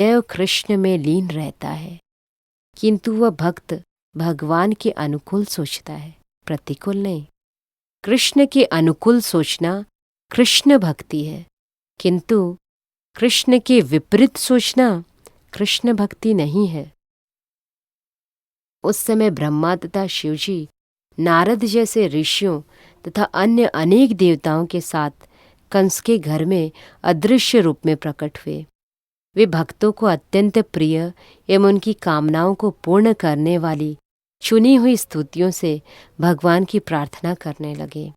दैव कृष्ण में लीन रहता है, किंतु वह भक्त भगवान के अनुकूल सोचता है, प्रतिकूल नहीं। कृष्ण के अनुकूल सोचना कृष्ण भक्ति है, किंतु कृष्ण के विपरीत सोचना कृष्ण भक्ति नहीं है। उस समय ब्रह्मा तथा शिवजी, नारद जैसे ऋषियों तथा अन्य अनेक देवताओं के साथ कंस के घर में अदृश्य रूप में प्रकट हुए। वे भक्तों को अत्यंत प्रिय एवं उनकी कामनाओं को पूर्ण करने वाली चुनी हुई स्तुतियों से भगवान की प्रार्थना करने लगे।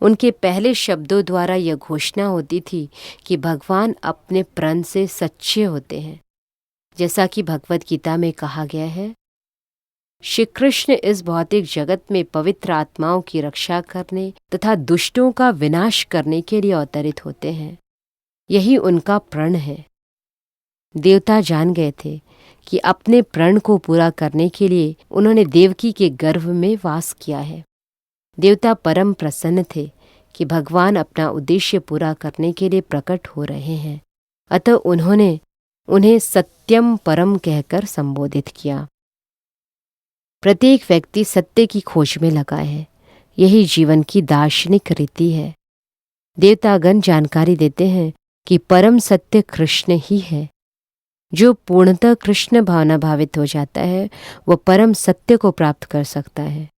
उनके पहले शब्दों द्वारा यह घोषणा होती थी कि भगवान अपने प्रण से सच्चे होते हैं। जैसा कि भगवद गीता में कहा गया है, श्री कृष्ण इस भौतिक जगत में पवित्र आत्माओं की रक्षा करने तथा दुष्टों का विनाश करने के लिए अवतरित होते हैं। यही उनका प्रण है। देवता जान गए थे कि अपने प्रण को पूरा करने के लिए उन्होंने देवकी के गर्भ में वास किया है। देवता परम प्रसन्न थे कि भगवान अपना उद्देश्य पूरा करने के लिए प्रकट हो रहे हैं, अतः उन्होंने उन्हें सत्यम परम कहकर संबोधित किया। प्रत्येक व्यक्ति सत्य की खोज में लगा है, यही जीवन की दार्शनिक रीति है। देवतागण जानकारी देते हैं कि परम सत्य कृष्ण ही है। जो पूर्णतः कृष्ण भावना भावित हो जाता है, वह परम सत्य को प्राप्त कर सकता है।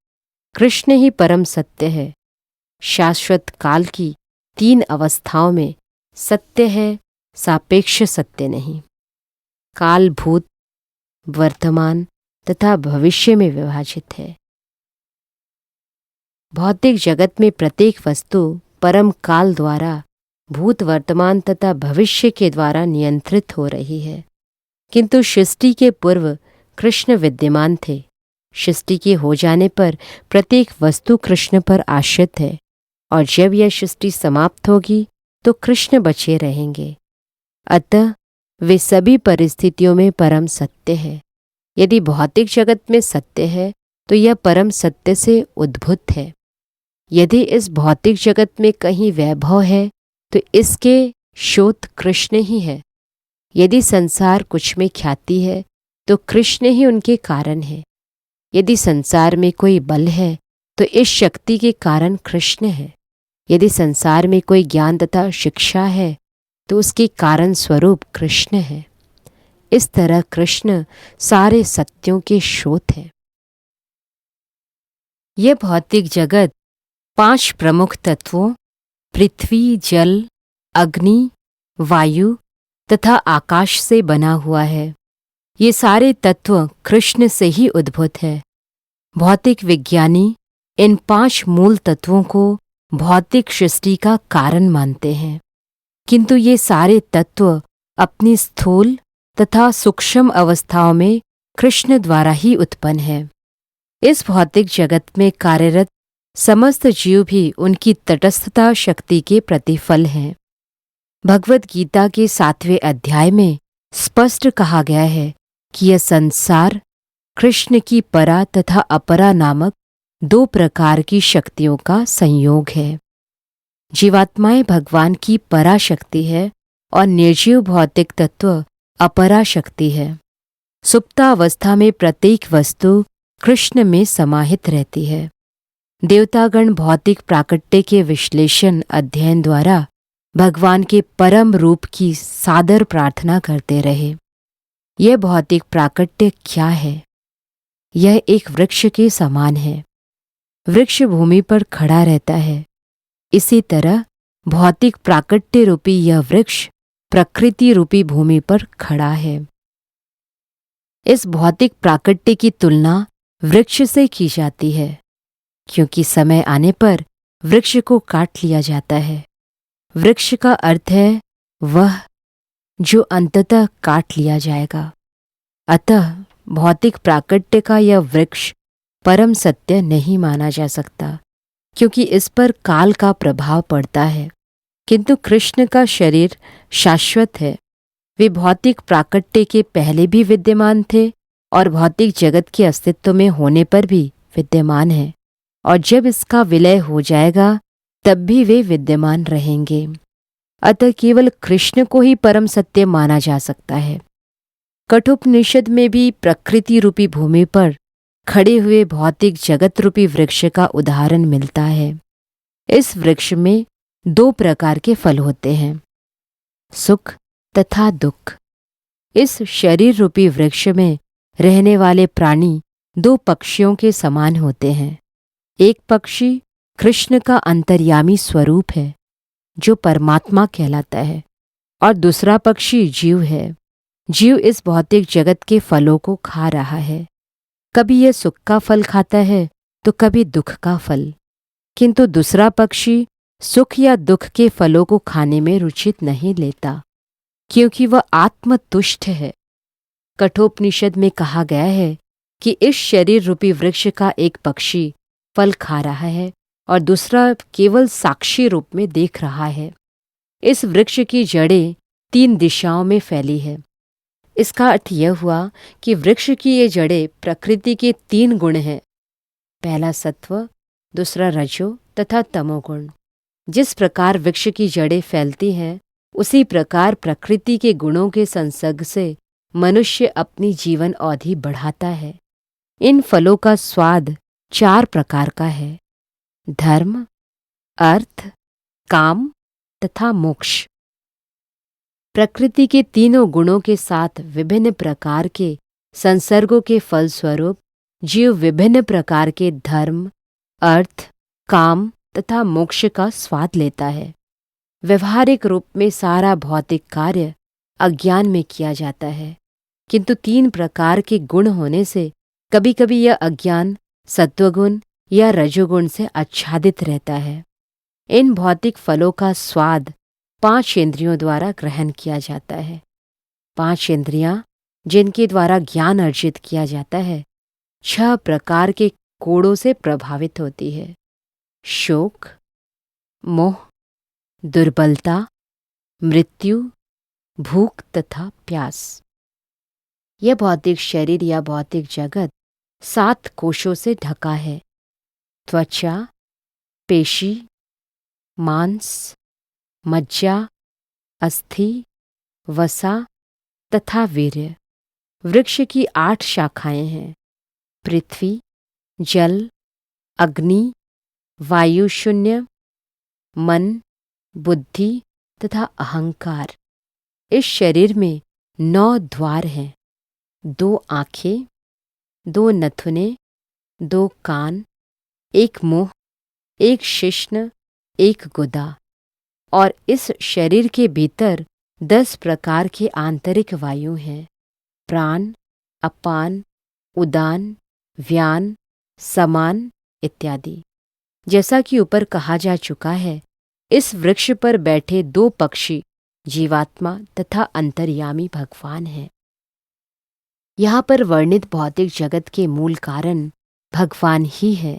कृष्ण ही परम सत्य है। शाश्वत काल की 3 अवस्थाओं में सत्य है, सापेक्ष सत्य नहीं। काल भूत, वर्तमान तथा भविष्य में विभाजित है। भौतिक जगत में प्रत्येक वस्तु परम काल द्वारा भूत, वर्तमान तथा भविष्य के द्वारा नियंत्रित हो रही है, किंतु सृष्टि के पूर्व कृष्ण विद्यमान थे। सृष्टि के हो जाने पर प्रत्येक वस्तु कृष्ण पर आश्रित है, और जब यह सृष्टि समाप्त होगी तो कृष्ण बचे रहेंगे। अतः वे सभी परिस्थितियों में परम सत्य है। यदि भौतिक जगत में सत्य है तो यह परम सत्य से उद्भूत है। यदि इस भौतिक जगत में कहीं वैभव है तो इसके स्रोत कृष्ण ही है। यदि संसार कुछ में ख्याति है तो कृष्ण ही उनके कारण है। यदि संसार में कोई बल है तो इस शक्ति के कारण कृष्ण है। यदि संसार में कोई ज्ञान तथा शिक्षा है तो उसके कारण स्वरूप कृष्ण है। इस तरह कृष्ण सारे सत्यों के स्रोत है। यह भौतिक जगत 5 प्रमुख तत्वों पृथ्वी, जल, अग्नि, वायु तथा आकाश से बना हुआ है। ये सारे तत्व कृष्ण से ही उद्भूत है। भौतिक विज्ञानी इन 5 मूल तत्वों को भौतिक सृष्टि का कारण मानते हैं, किंतु ये सारे तत्व अपनी स्थूल तथा सूक्ष्म अवस्थाओं में कृष्ण द्वारा ही उत्पन्न है। इस भौतिक जगत में कार्यरत समस्त जीव भी उनकी तटस्थता शक्ति के प्रतिफल हैं। भगवद गीता के 7वें अध्याय में स्पष्ट कहा गया है कि यह संसार कृष्ण की परा तथा अपरा नामक 2 प्रकार की शक्तियों का संयोग है। जीवात्माएं भगवान की परा शक्ति है और निर्जीव भौतिक तत्व अपरा शक्ति है। सुप्तावस्था में प्रत्येक वस्तु कृष्ण में समाहित रहती है। देवतागण भौतिक प्राकट्य के विश्लेषण अध्ययन द्वारा भगवान के परम रूप की सादर प्रार्थना करते रहे। यह भौतिक प्राकट्य क्या है? यह एक वृक्ष के समान है। वृक्ष भूमि पर खड़ा रहता है। इसी तरह भौतिक प्राकट्य रूपी यह वृक्ष प्रकृति रूपी भूमि पर खड़ा है। इस भौतिक प्राकट्य की तुलना वृक्ष से की जाती है, क्योंकि समय आने पर वृक्ष को काट लिया जाता है। वृक्ष का अर्थ है वह जो अंततः काट लिया जाएगा। अतः भौतिक प्राकट्य का यह वृक्ष परम सत्य नहीं माना जा सकता, क्योंकि इस पर काल का प्रभाव पड़ता है। किंतु कृष्ण का शरीर शाश्वत है। वे भौतिक प्राकट्य के पहले भी विद्यमान थे और भौतिक जगत के अस्तित्व में होने पर भी विद्यमान हैं, और जब इसका विलय हो जाएगा तब भी वे विद्यमान रहेंगे। अतः केवल कृष्ण को ही परम सत्य माना जा सकता है। कठोपनिषद में भी प्रकृति रूपी भूमि पर खड़े हुए भौतिक जगत रूपी वृक्ष का उदाहरण मिलता है। इस वृक्ष में 2 प्रकार के फल होते हैं, सुख तथा दुख। इस शरीर रूपी वृक्ष में रहने वाले प्राणी 2 पक्षियों के समान होते हैं। एक पक्षी कृष्ण का अंतर्यामी स्वरूप है जो परमात्मा कहलाता है, और दूसरा पक्षी जीव है। जीव इस भौतिक जगत के फलों को खा रहा है। कभी यह सुख का फल खाता है तो कभी दुख का फल, किंतु दूसरा पक्षी सुख या दुख के फलों को खाने में रुचि नहीं लेता, क्योंकि वह आत्मतुष्ट है। कठोपनिषद में कहा गया है कि इस शरीर रूपी वृक्ष का एक पक्षी फल खा रहा है और दूसरा केवल साक्षी रूप में देख रहा है। इस वृक्ष की जड़ें 3 दिशाओं में फैली है। इसका अर्थ यह हुआ कि वृक्ष की ये जड़ें प्रकृति के 3 गुण हैं, पहला सत्व, दूसरा रजो तथा तमोगुण। जिस प्रकार वृक्ष की जड़ें फैलती हैं, उसी प्रकार प्रकृति के गुणों के संसर्ग से मनुष्य अपनी जीवन अवधि बढ़ाता है। इन फलों का स्वाद 4 प्रकार का है, धर्म, अर्थ, काम तथा मोक्ष। प्रकृति के तीनों गुणों के साथ विभिन्न प्रकार के संसर्गों के फलस्वरूप जीव विभिन्न प्रकार के धर्म, अर्थ, काम तथा मोक्ष का स्वाद लेता है। व्यवहारिक रूप में सारा भौतिक कार्य अज्ञान में किया जाता है, किंतु 3 प्रकार के गुण होने से कभी कभी यह अज्ञान सत्वगुण या रजोगुण से आच्छादित रहता है। इन भौतिक फलों का स्वाद 5 इंद्रियों द्वारा ग्रहण किया जाता है। 5 इंद्रियां जिनके द्वारा ज्ञान अर्जित किया जाता है 6 प्रकार के कोड़ों से प्रभावित होती है, शोक, मोह, दुर्बलता, मृत्यु, भूख तथा प्यास। यह भौतिक शरीर या भौतिक जगत 7 कोशों से ढका है, त्वचा, पेशी, मांस, मज्जा, अस्थि, वसा तथा वीर्य। वृक्ष की 8 शाखाएं हैं, पृथ्वी, जल, अग्नि, वायु शून्य, मन, बुद्धि तथा अहंकार। इस शरीर में 9 द्वार हैं, 2 आँखें, 2 नथुने, 2 कान, 1 मुंह, 1 शिश्न, 1 गुदा। और इस शरीर के भीतर 10 प्रकार के आंतरिक वायु हैं, प्राण, अपान, उदान, व्यान, समान इत्यादि। जैसा कि ऊपर कहा जा चुका है, इस वृक्ष पर बैठे 2 पक्षी जीवात्मा तथा अंतर्यामी भगवान हैं। यहाँ पर वर्णित भौतिक जगत के मूल कारण भगवान ही है।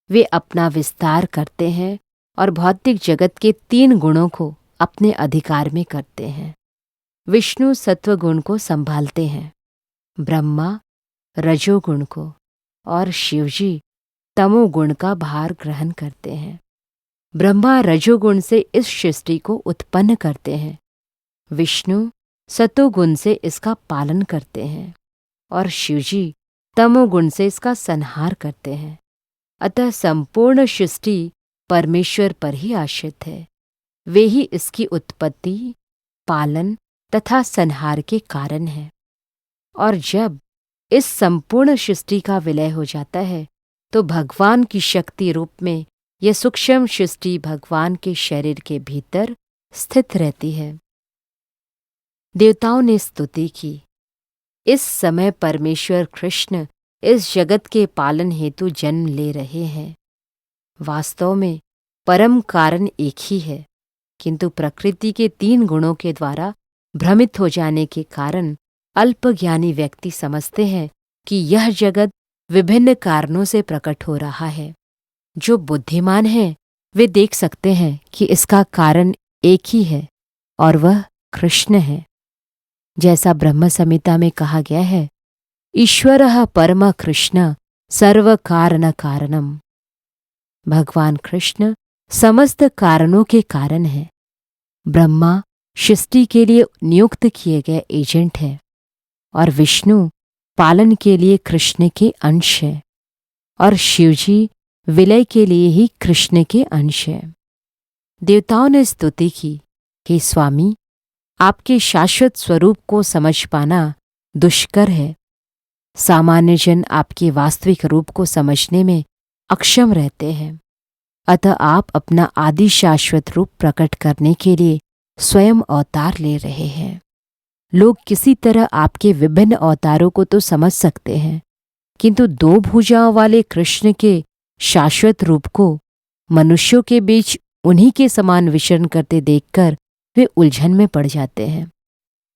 वे अपना विस्तार करते हैं और भौतिक जगत के 3 गुणों को अपने अधिकार में करते हैं। विष्णु सत्वगुण को संभालते हैं, ब्रह्मा रजोगुण को, और शिवजी तमोगुण का भार ग्रहण करते हैं। ब्रह्मा रजोगुण से इस सृष्टि को उत्पन्न करते हैं, विष्णु सतोगुण से इसका पालन करते हैं और शिवजी तमोगुण से इसका संहार करते हैं। अतः संपूर्ण सृष्टि परमेश्वर पर ही आश्रित है। वे ही इसकी उत्पत्ति, पालन तथा संहार के कारण हैं। और जब इस संपूर्ण सृष्टि का विलय हो जाता है तो भगवान की शक्ति रूप में यह सूक्ष्म सृष्टि भगवान के शरीर के भीतर स्थित रहती है। देवताओं ने स्तुति की। इस समय परमेश्वर कृष्ण इस जगत के पालन हेतु जन्म ले रहे हैं। वास्तव में परम कारण एक ही है, किंतु प्रकृति के 3 गुणों के द्वारा भ्रमित हो जाने के कारण अल्पज्ञानी व्यक्ति समझते हैं कि यह जगत विभिन्न कारणों से प्रकट हो रहा है। जो बुद्धिमान हैं वे देख सकते हैं कि इसका कारण एक ही है और वह कृष्ण है। जैसा ब्रह्म संहिता में कहा गया है, ईश्वरः परम कृष्ण सर्व कारण कारणम। भगवान कृष्ण समस्त कारणों के कारण है। ब्रह्मा सृष्टि के लिए नियुक्त किए गए एजेंट है। और विष्णु पालन के लिए कृष्ण के अंश है और शिवजी विलय के लिए ही कृष्ण के अंश है। देवताओं ने स्तुति की, हे स्वामी, आपके शाश्वत स्वरूप को समझ पाना दुष्कर है। सामान्य जन आपके वास्तविक रूप को समझने में अक्षम रहते हैं। अतः आप अपना आदि शाश्वत रूप प्रकट करने के लिए स्वयं अवतार ले रहे हैं। लोग किसी तरह आपके विभिन्न अवतारों को तो समझ सकते हैं, किंतु दो भुजाओं वाले कृष्ण के शाश्वत रूप को मनुष्यों के बीच उन्हीं के समान विचरण करते देखकर वे उलझन में पड़ जाते हैं।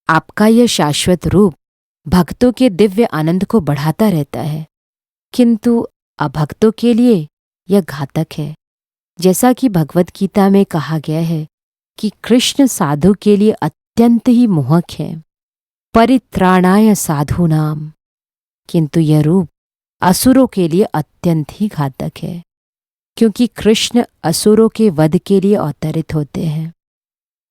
आपका यह शाश्वत रूप भक्तों के दिव्य आनंद को बढ़ाता रहता है, किंतु अभक्तों के लिए यह घातक है। जैसा कि भगवत गीता में कहा गया है कि कृष्ण साधु के लिए अत्यंत ही मोहक है, परित्राणाय साधूनाम, किंतु यह रूप असुरों के लिए अत्यंत ही घातक है, क्योंकि कृष्ण असुरों के वध के लिए अवतरित होते हैं।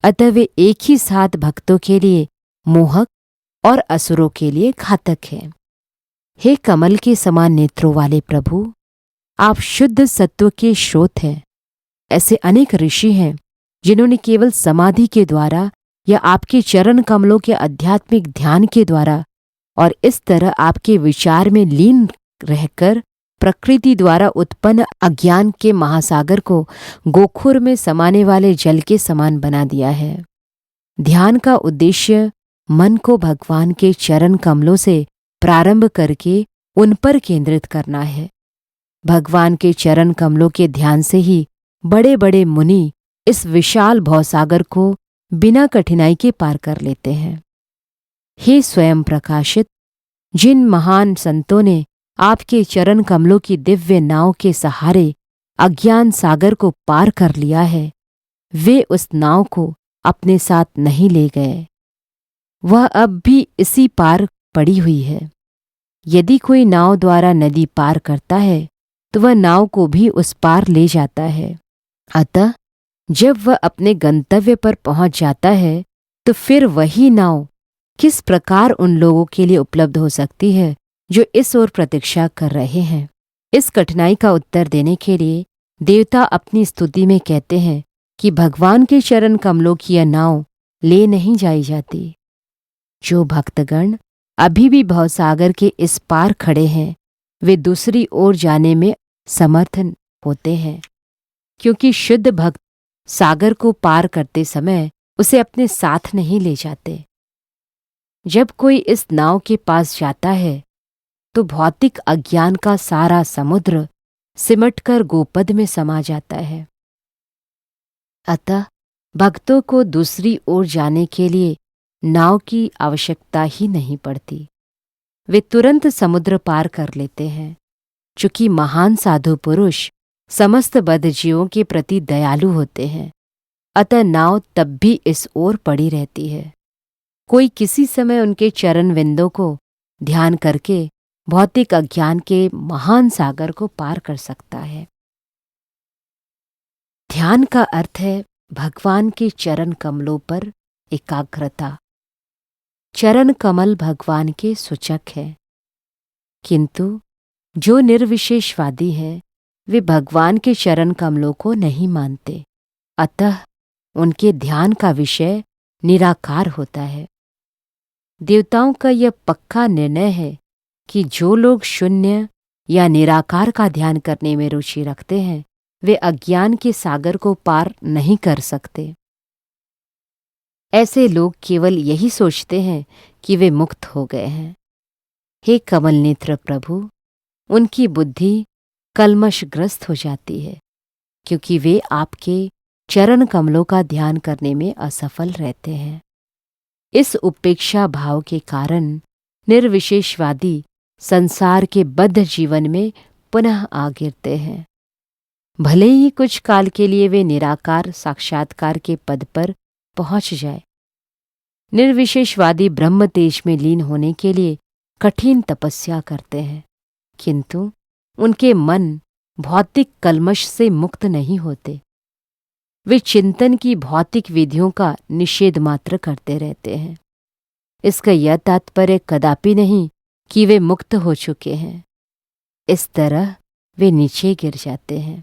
अतः वे एक ही साथ भक्तों के लिए मोहक और असुरों के लिए घातक है। हे कमल के समान नेत्रों वाले प्रभु, आप शुद्ध सत्व के स्रोत हैं। ऐसे अनेक ऋषि हैं जिन्होंने केवल समाधि के द्वारा या आपके चरण कमलों के आध्यात्मिक ध्यान के द्वारा और इस तरह आपके विचार में लीन रहकर प्रकृति द्वारा उत्पन्न अज्ञान के महासागर को गोखुर में समाने वाले जल के समान बना दिया है। ध्यान का उद्देश्य मन को भगवान के चरण कमलों से प्रारंभ करके उन पर केंद्रित करना है। भगवान के चरण कमलों के ध्यान से ही बड़े बड़े मुनि इस विशाल भवसागर को बिना कठिनाई के पार कर लेते हैं। हे स्वयं प्रकाशित, जिन महान संतों ने आपके चरण कमलों की दिव्य नाव के सहारे अज्ञान सागर को पार कर लिया है, वे उस नाव को अपने साथ नहीं ले गए। वह अब भी इसी पार पड़ी हुई है। यदि कोई नाव द्वारा नदी पार करता है तो वह नाव को भी उस पार ले जाता है। अतः जब वह अपने गंतव्य पर पहुंच जाता है तो फिर वही नाव किस प्रकार उन लोगों के लिए उपलब्ध हो सकती है जो इस ओर प्रतीक्षा कर रहे हैं। इस कठिनाई का उत्तर देने के लिए देवता अपनी स्तुति में कहते हैं कि भगवान के चरण कमलों की यह नाव ले नहीं जाई जाती। जो भक्तगण अभी भी भवसागर के इस पार खड़े हैं, वे दूसरी ओर जाने में समर्थ होते हैं, क्योंकि शुद्ध भक्त सागर को पार करते समय उसे अपने साथ नहीं ले जाते। जब कोई इस नाव के पास जाता है तो भौतिक अज्ञान का सारा समुद्र सिमटकर गोपद में समा जाता है। अतः भक्तों को दूसरी ओर जाने के लिए नाव की आवश्यकता ही नहीं पड़ती। वे तुरंत समुद्र पार कर लेते हैं। चूंकि महान साधु पुरुष समस्त बद्धजीवों के प्रति दयालु होते हैं, अतः नाव तब भी इस ओर पड़ी रहती है। कोई किसी समय उनके चरण विंदों को ध्यान करके भौतिक अज्ञान के महान सागर को पार कर सकता है। ध्यान का अर्थ है भगवान के चरण कमलों पर एकाग्रता। चरण कमल भगवान के सूचक है, किंतु जो निर्विशेषवादी हैं वे भगवान के चरण कमलों को नहीं मानते। अतः उनके ध्यान का विषय निराकार होता है। देवताओं का यह पक्का निर्णय है कि जो लोग शून्य या निराकार का ध्यान करने में रुचि रखते हैं, वे अज्ञान के सागर को पार नहीं कर सकते। ऐसे लोग केवल यही सोचते हैं कि वे मुक्त हो गए हैं। हे कमल नेत्र प्रभु, उनकी बुद्धि कल्मशग्रस्त हो जाती है, क्योंकि वे आपके चरण कमलों का ध्यान करने में असफल रहते हैं। इस उपेक्षा भाव के कारण निर्विशेषवादी संसार के बद्ध जीवन में पुनः आ गिरते हैं। भले ही कुछ काल के लिए वे निराकार साक्षात्कार के पद पर पहुंच जाए। निर्विशेषवादी ब्रह्म तेज में लीन होने के लिए कठिन तपस्या करते हैं, किंतु उनके मन भौतिक कल्मश से मुक्त नहीं होते। वे चिंतन की भौतिक विधियों का निषेध मात्र करते रहते हैं। इसका यह तात्पर्य कदापि नहीं कि वे मुक्त हो चुके हैं। इस तरह वे नीचे गिर जाते हैं।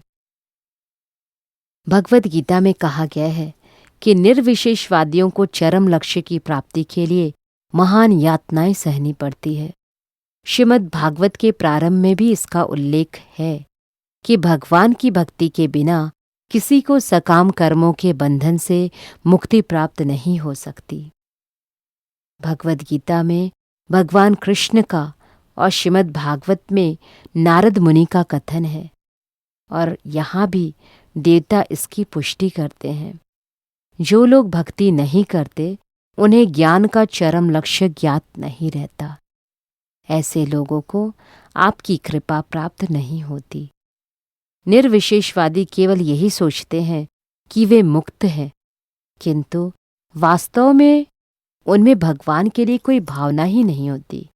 भगवद गीता में कहा गया है कि निर्विशेषवादियों को चरम लक्ष्य की प्राप्ति के लिए महान यातनाएं सहनी पड़ती है। श्रीमद् भागवत के प्रारंभ में भी इसका उल्लेख है कि भगवान की भक्ति के बिना किसी को सकाम कर्मों के बंधन से मुक्ति प्राप्त नहीं हो सकती। भगवद गीता में भगवान कृष्ण का और श्रीमद् भागवत में नारद मुनि का कथन है, और यहाँ भी देवता इसकी पुष्टि करते हैं। जो लोग भक्ति नहीं करते उन्हें ज्ञान का चरम लक्ष्य ज्ञात नहीं रहता। ऐसे लोगों को आपकी कृपा प्राप्त नहीं होती। निर्विशेषवादी केवल यही सोचते हैं कि वे मुक्त हैं, किंतु वास्तव में उनमें भगवान के लिए कोई भावना ही नहीं होती।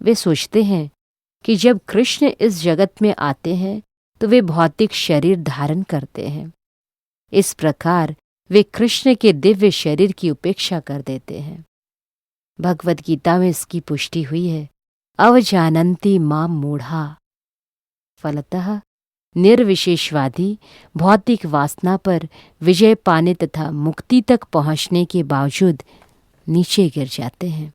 वे सोचते हैं कि जब कृष्ण इस जगत में आते हैं तो वे भौतिक शरीर धारण करते हैं। इस प्रकार वे कृष्ण के दिव्य शरीर की उपेक्षा कर देते हैं। भगवद गीता में इसकी पुष्टि हुई है, अवजानन्ति मां मूढ़ा। फलतः निर्विशेषवादी भौतिक वासना पर विजय पाने तथा मुक्ति तक पहुंचने के बावजूद नीचे गिर जाते हैं।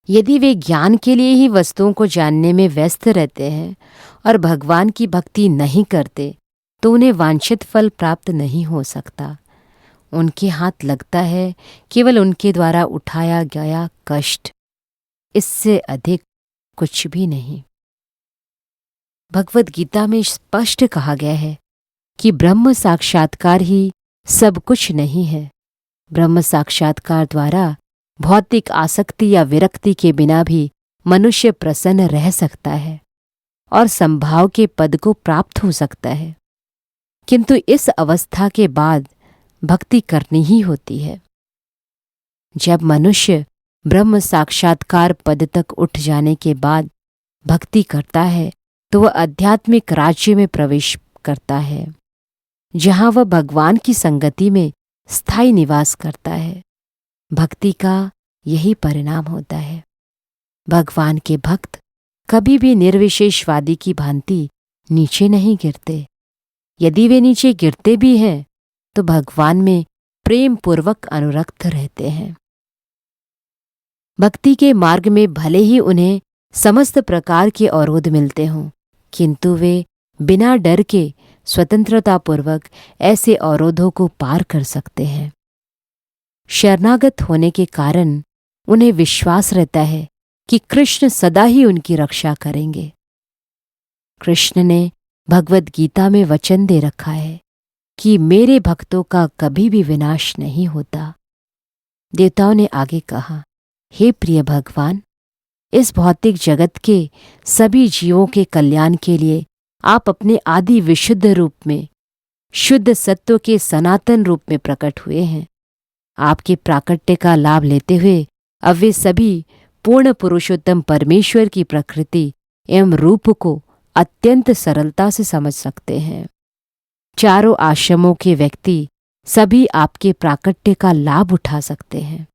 यदि वे ज्ञान के लिए ही वस्तुओं को जानने में व्यस्त रहते हैं और भगवान की भक्ति नहीं करते तो उन्हें वांछित फल प्राप्त नहीं हो सकता। उनके हाथ लगता है केवल उनके द्वारा उठाया गया कष्ट, इससे अधिक कुछ भी नहीं। भगवद गीता में स्पष्ट कहा गया है कि ब्रह्म साक्षात्कार ही सब कुछ नहीं है। ब्रह्म साक्षात्कार द्वारा भौतिक आसक्ति या विरक्ति के बिना भी मनुष्य प्रसन्न रह सकता है और संभाव के पद को प्राप्त हो सकता है, किंतु इस अवस्था के बाद भक्ति करनी ही होती है। जब मनुष्य ब्रह्म साक्षात्कार पद तक उठ जाने के बाद भक्ति करता है तो वह आध्यात्मिक राज्य में प्रवेश करता है, जहाँ वह भगवान की संगति में स्थायी निवास करता है। भक्ति का यही परिणाम होता है। भगवान के भक्त कभी भी निर्विशेषवादी की भांति नीचे नहीं गिरते। यदि वे नीचे गिरते भी हैं तो भगवान में प्रेम पूर्वक अनुरक्त रहते हैं। भक्ति के मार्ग में भले ही उन्हें समस्त प्रकार के अवरोध मिलते हों, किंतु वे बिना डर के स्वतंत्रतापूर्वक ऐसे अवरोधों को पार कर सकते हैं। शरणागत होने के कारण उन्हें विश्वास रहता है कि कृष्ण सदा ही उनकी रक्षा करेंगे। कृष्ण ने भगवद गीता में वचन दे रखा है कि मेरे भक्तों का कभी भी विनाश नहीं होता। देवताओं ने आगे कहा, हे प्रिय भगवान, इस भौतिक जगत के सभी जीवों के कल्याण के लिए आप अपने आदि विशुद्ध रूप में, शुद्ध सत्व के सनातन रूप में प्रकट हुए हैं। आपके प्राकट्य का लाभ लेते हुए अब वे सभी पूर्ण पुरुषोत्तम परमेश्वर की प्रकृति एवं रूप को अत्यंत सरलता से समझ सकते हैं। चारों आश्रमों के व्यक्ति सभी आपके प्राकट्य का लाभ उठा सकते हैं।